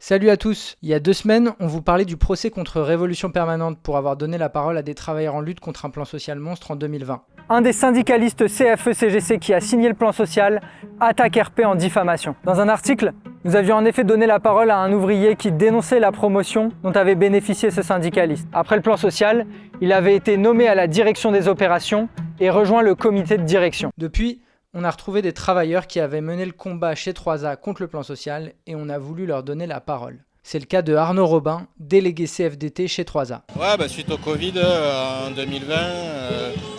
Salut à tous. Il y a 2 semaines, on vous parlait du procès contre Révolution Permanente pour avoir donné la parole à des travailleurs en lutte contre un plan social monstre en 2020. Un des syndicalistes CFE-CGC qui a signé le plan social attaque RP en diffamation. Dans un article, nous avions en effet donné la parole à un ouvrier qui dénonçait la promotion dont avait bénéficié ce syndicaliste. Après le plan social, il avait été nommé à la direction des opérations et rejoint le comité de direction. Depuis, on a retrouvé des travailleurs qui avaient mené le combat chez 3A contre le plan social et on a voulu leur donner la parole. C'est le cas de Arnaud Robin, délégué CFDT chez 3A. Ouais, suite au Covid en 2020,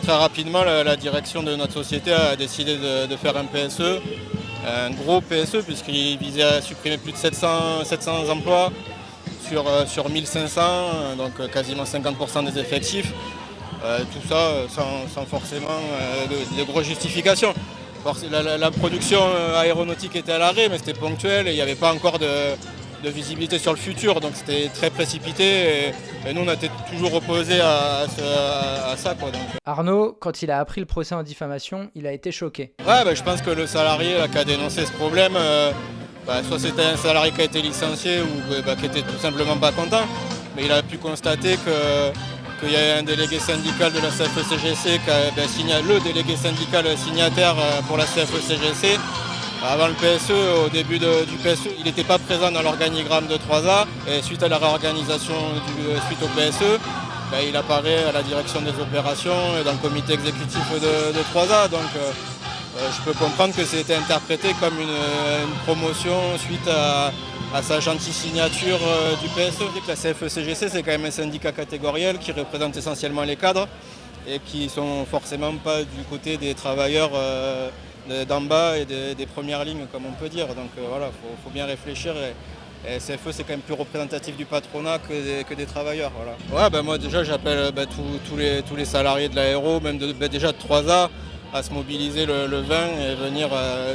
très rapidement la direction de notre société a décidé de faire un PSE, un gros PSE puisqu'il visait à supprimer plus de 700 emplois sur 1500, donc quasiment 50% des effectifs. Tout ça sans forcément de grosses justifications. La production aéronautique était à l'arrêt, mais c'était ponctuel et il n'y avait pas encore de visibilité sur le futur, donc c'était très précipité et nous on a été toujours opposés à ça. Donc. Arnaud, quand il a appris le procès en diffamation, il a été choqué. Ouais, je pense que le salarié qui a dénoncé ce problème, soit c'était un salarié qui a été licencié ou qui était tout simplement pas content, mais il a pu constater qu'il y a un délégué syndical de la CFE-CGC, le délégué syndical signataire pour la CFE-CGC. Avant le PSE, au début du PSE, il n'était pas présent dans l'organigramme de 3A. Et suite à la réorganisation suite au PSE, il apparaît à la direction des opérations et dans le comité exécutif de 3A. Donc je peux comprendre que c'était interprété comme une promotion suite à sa gentille signature du PSE. La CFE-CGC, c'est quand même un syndicat catégoriel qui représente essentiellement les cadres et qui ne sont forcément pas du côté des travailleurs d'en bas et des premières lignes, comme on peut dire. Donc voilà, faut bien réfléchir. Et CFE, c'est quand même plus représentatif du patronat que des travailleurs. Voilà. Ouais, moi déjà, j'appelle tous les salariés de l'aéro, même déjà de 3A, à se mobiliser le 20 et venir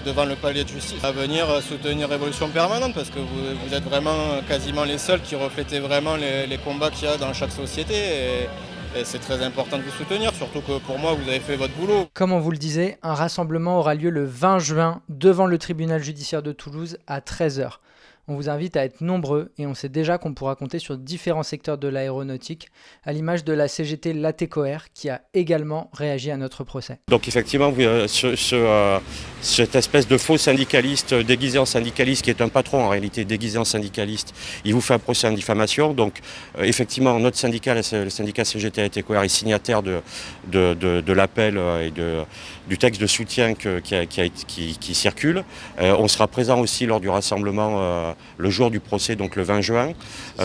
devant le palais de justice, à venir soutenir Révolution Permanente, parce que vous êtes vraiment quasiment les seuls qui reflétaient vraiment les combats qu'il y a dans chaque société. Et c'est très important de vous soutenir, surtout que pour moi, vous avez fait votre boulot. Comme on vous le disait, un rassemblement aura lieu le 20 juin devant le tribunal judiciaire de Toulouse à 13h. On vous invite à être nombreux et on sait déjà qu'on pourra compter sur différents secteurs de l'aéronautique, à l'image de la CGT Latécoère qui a également réagi à notre procès. Donc effectivement, cette espèce de faux syndicaliste déguisé en syndicaliste, qui est un patron en réalité déguisé en syndicaliste, il vous fait un procès en diffamation. Donc effectivement, notre syndicat, le syndicat CGT Latécoère, est signataire de l'appel et du texte de soutien qui circule. On sera présent aussi lors du rassemblement le jour du procès, donc le 20 juin,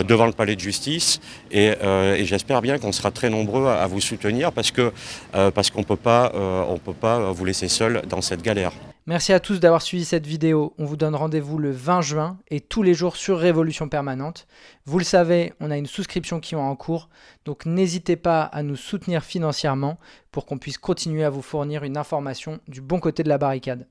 devant le palais de justice. Et j'espère bien qu'on sera très nombreux à vous soutenir parce qu'on peut pas vous laisser seul dans cette galère. Merci à tous d'avoir suivi cette vidéo. On vous donne rendez-vous le 20 juin et tous les jours sur Révolution Permanente. Vous le savez, on a une souscription qui est en cours, donc n'hésitez pas à nous soutenir financièrement pour qu'on puisse continuer à vous fournir une information du bon côté de la barricade.